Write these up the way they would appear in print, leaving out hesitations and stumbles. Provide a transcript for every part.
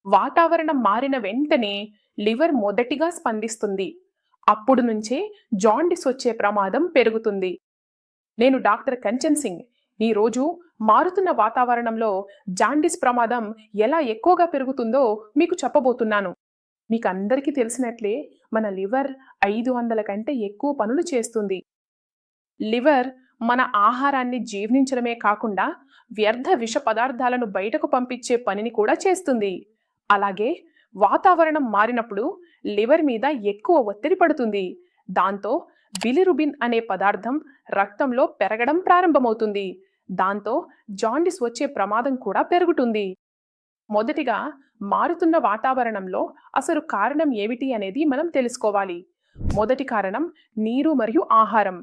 వాతావరణం మారిన వెంటనే లివర్ మొదటిగా స్పందిస్తుంది. అప్పుడు నుంచే జాండిస్ వచ్చే ప్రమాదం పెరుగుతుంది. నేను డాక్టర్ కంచన్ సింగ్. ఈరోజు మారుతున్న వాతావరణంలో జాండిస్ ప్రమాదం ఎలా ఎక్కువగా పెరుగుతుందో మీకు చెప్పబోతున్నాను. మీకు అందరికీ తెలిసినట్లే మన లివర్ 500 కంటే ఎక్కువ పనులు చేస్తుంది. లివర్ మన ఆహారాన్ని జీర్ణించడమే కాకుండా వ్యర్థ విష పదార్థాలను బయటకు పంపించే పనిని కూడా చేస్తుంది. అలాగే వాతావరణం మారినప్పుడు లివర్ మీద ఎక్కువ ఒత్తిడి పడుతుంది. దాంతో బిలిరుబిన్ అనే పదార్థం రక్తంలో పెరగడం ప్రారంభమవుతుంది. దాంతో జాండిస్ వచ్చే ప్రమాదం కూడా పెరుగుతుంది. మొదటిగా మారుతున్న వాతావరణంలో అసలు కారణం ఏమిటి అనేది మనం తెలుసుకోవాలి. మొదటి కారణం నీరు మరియు ఆహారం.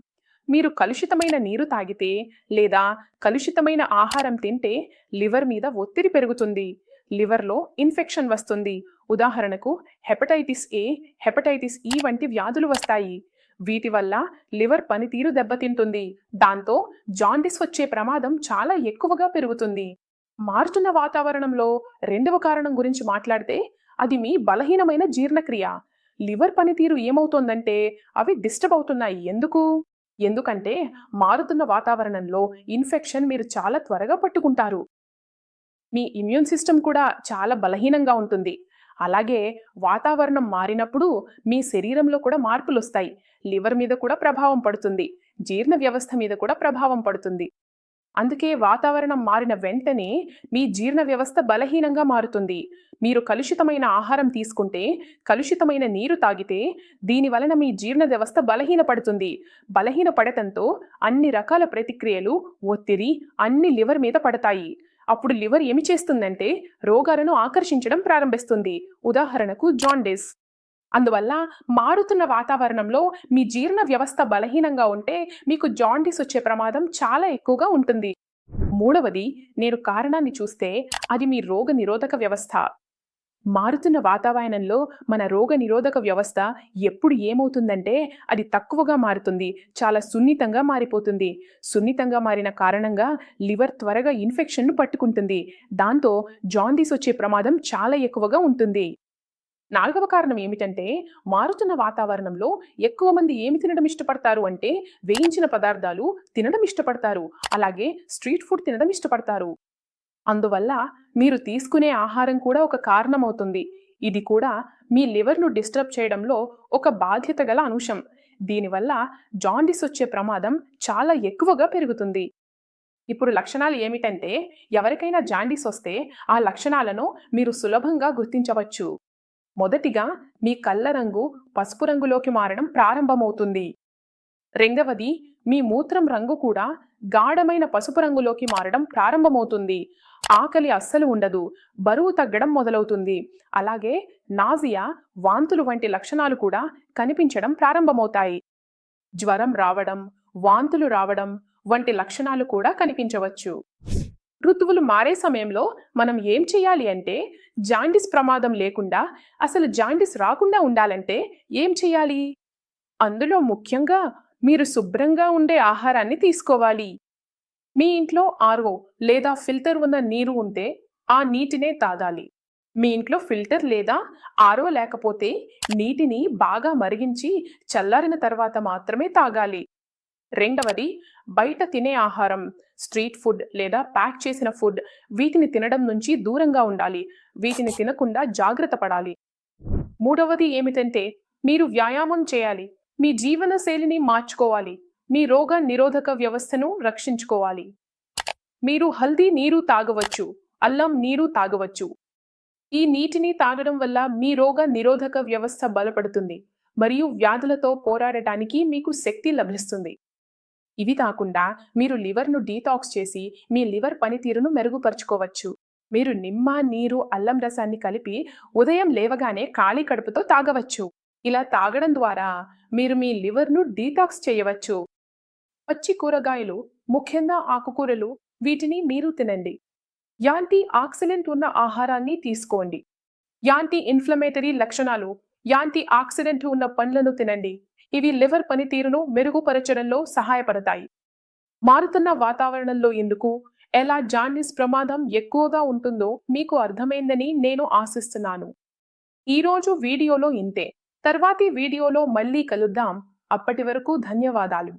మీరు కలుషితమైన నీరు తాగితే లేదా కలుషితమైన ఆహారం తింటే లివర్ మీద ఒత్తిడి పెరుగుతుంది. లివర్లో ఇన్ఫెక్షన్ వస్తుంది. ఉదాహరణకు హెపటైటిస్ ఏ, హెపటైటిస్ ఈ వంటి వ్యాధులు వస్తాయి. వీటి వల్ల లివర్ పనితీరు దెబ్బతింటుంది. దాంతో జాండిస్ వచ్చే ప్రమాదం చాలా ఎక్కువగా పెరుగుతుంది. మారుతున్న వాతావరణంలో రెండవ కారణం గురించి మాట్లాడితే అది మీ బలహీనమైన జీర్ణక్రియ. లివర్ పనితీరు ఏమవుతోందంటే అవి డిస్టర్బ్ అవుతున్నాయి. ఎందుకంటే మారుతున్న వాతావరణంలో ఇన్ఫెక్షన్ మీరు చాలా త్వరగా పట్టుకుంటారు. మీ ఇమ్యూన్ సిస్టమ్ కూడా చాలా బలహీనంగా ఉంటుంది. అలాగే వాతావరణం మారినప్పుడు మీ శరీరంలో కూడా మార్పులు వస్తాయి. లివర్ మీద కూడా ప్రభావం పడుతుంది. జీర్ణ వ్యవస్థ మీద కూడా ప్రభావం పడుతుంది. అందుకే వాతావరణం మారిన వెంటనే మీ జీర్ణ వ్యవస్థ బలహీనంగా మారుతుంది. మీరు కలుషితమైన ఆహారం తీసుకుంటే, కలుషితమైన నీరు తాగితే దీని వలన మీ జీర్ణ వ్యవస్థ బలహీనపడుతుంది. బలహీనపడటంతో అన్ని రకాల ప్రతిక్రియలు, ఒత్తిడి అన్ని లివర్ మీద పడతాయి. అప్పుడు లివర్ ఏమి చేస్తుందంటే రోగాలను ఆకర్షించడం ప్రారంభిస్తుంది. ఉదాహరణకు జాండిస్. అందువల్ల మారుతున్న వాతావరణంలో మీ జీర్ణ వ్యవస్థ బలహీనంగా ఉంటే మీకు జాండిస్ వచ్చే ప్రమాదం చాలా ఎక్కువగా ఉంటుంది. మూడవది, నేను కారణాన్ని చూస్తే అది మీ రోగ నిరోధక వ్యవస్థ. మారుతున్న వాతావరణంలో మన రోగ నిరోధక వ్యవస్థ ఎప్పుడు ఏమవుతుందంటే అది తక్కువగా మారుతుంది. చాలా సున్నితంగా మారిపోతుంది. సున్నితంగా మారిన కారణంగా లివర్ త్వరగా ఇన్ఫెక్షన్ను పట్టుకుంటుంది. దాంతో జాండిస్ వచ్చే ప్రమాదం చాలా ఎక్కువగా ఉంటుంది. నాలుగవ కారణం ఏమిటంటే మారుతున్న వాతావరణంలో ఎక్కువ మంది ఏమి తినడం ఇష్టపడతారు అంటే వేయించిన పదార్థాలు తినడం ఇష్టపడతారు. అలాగే స్ట్రీట్ ఫుడ్ తినడం ఇష్టపడతారు. అందువల్ల మీరు తీసుకునే ఆహారం కూడా ఒక కారణమవుతుంది. ఇది కూడా మీ లివర్ను డిస్టర్బ్ చేయడంలో ఒక బాధ్యత గల అంశం. దీనివల్ల జాండిస్ వచ్చే ప్రమాదం చాలా ఎక్కువగా పెరుగుతుంది. ఇప్పుడు లక్షణాలు ఏమిటంటే ఎవరికైనా జాండిస్ వస్తే ఆ లక్షణాలను మీరు సులభంగా గుర్తించవచ్చు. మొదటిగా మీ కళ్ళ రంగు పసుపు రంగులోకి మారడం ప్రారంభమవుతుంది. రెండవది, మీ మూత్రం రంగు కూడా గాఢమైన పసుపు రంగులోకి మారడం ప్రారంభమవుతుంది. ఆకలి అస్సలు ఉండదు. బరువు తగ్గడం మొదలవుతుంది. అలాగే నాజియా, వాంతులు వంటి లక్షణాలు కూడా కనిపించడం ప్రారంభమవుతాయి. జ్వరం రావడం, వాంతులు రావడం వంటి లక్షణాలు కూడా కనిపించవచ్చు. ఋతువులు మారే సమయంలో మనం ఏం చేయాలి అంటే జాండిస్ ప్రమాదం లేకుండా, అసలు జాండిస్ రాకుండా ఉండాలంటే ఏం చేయాలి? అందులో ముఖ్యంగా మీరు శుభ్రంగా ఉండే ఆహారాన్ని తీసుకోవాలి. మీ ఇంట్లో ఆర్ఓ లేదా ఫిల్టర్ ఉన్న నీరు ఉంటే ఆ నీటినే తాగాలి. మీ ఇంట్లో ఫిల్టర్ లేదా ఆర్ఓ లేకపోతే నీటిని బాగా మరిగించి చల్లారిన తర్వాత మాత్రమే తాగాలి. రెండవది, బయట తినే ఆహారం, స్ట్రీట్ ఫుడ్ లేదా ప్యాక్ చేసిన ఫుడ్, వీటిని తినడం నుంచి దూరంగా ఉండాలి. వీటిని తినకుండా జాగ్రత్త పడాలి. మూడవది ఏమిటంటే మీరు వ్యాయామం చేయాలి. మీ జీవన శైలిని మార్చుకోవాలి. మీ రోగ నిరోధక వ్యవస్థను రక్షించుకోవాలి. మీరు హల్దీ నీరు తాగవచ్చు, అల్లం నీరు తాగవచ్చు. ఈ నీటిని తాగడం వల్ల మీ రోగ నిరోధక వ్యవస్థ బలపడుతుంది మరియు వ్యాధులతో పోరాడటానికి మీకు శక్తి లభిస్తుంది. ఇవి కాకుండా మీరు లివర్ను డీటాక్స్ చేసి మీ లివర్ పనితీరును మెరుగుపరుచుకోవచ్చు. మీరు నిమ్మ నీరు, అల్లం రసాన్ని కలిపి ఉదయం లేవగానే ఖాళీ కడుపుతో తాగవచ్చు. ఇలా తాగడం ద్వారా మీరు మీ లివర్ను డీటాక్స్ చేయవచ్చు. పచ్చి కూరగాయలు, ముఖ్యంగా ఆకుకూరలు, వీటిని మీరు తినండి. యాంటీ ఆక్సిడెంట్ ఉన్న ఆహారాన్ని తీసుకోండి. యాంటీ ఇన్ఫ్లమేటరీ లక్షణాలు, యాంటీ ఆక్సిడెంట్ ఉన్న పండ్లను తినండి. ఇవి లివర్ పనితీరును మెరుగుపరచడంలో సహాయపడతాయి. మారుతున్న వాతావరణంలో ఎందుకు ఎలా జాండీస్ ప్రమాదం ఎక్కువగా ఉంటుందో మీకు అర్థమైందని నేను ఆశిస్తున్నాను. ఈరోజు వీడియోలో ఇంతే. తర్వాతి వీడియోలో మళ్ళీ కలుద్దాం. అప్పటి వరకు ధన్యవాదాలు.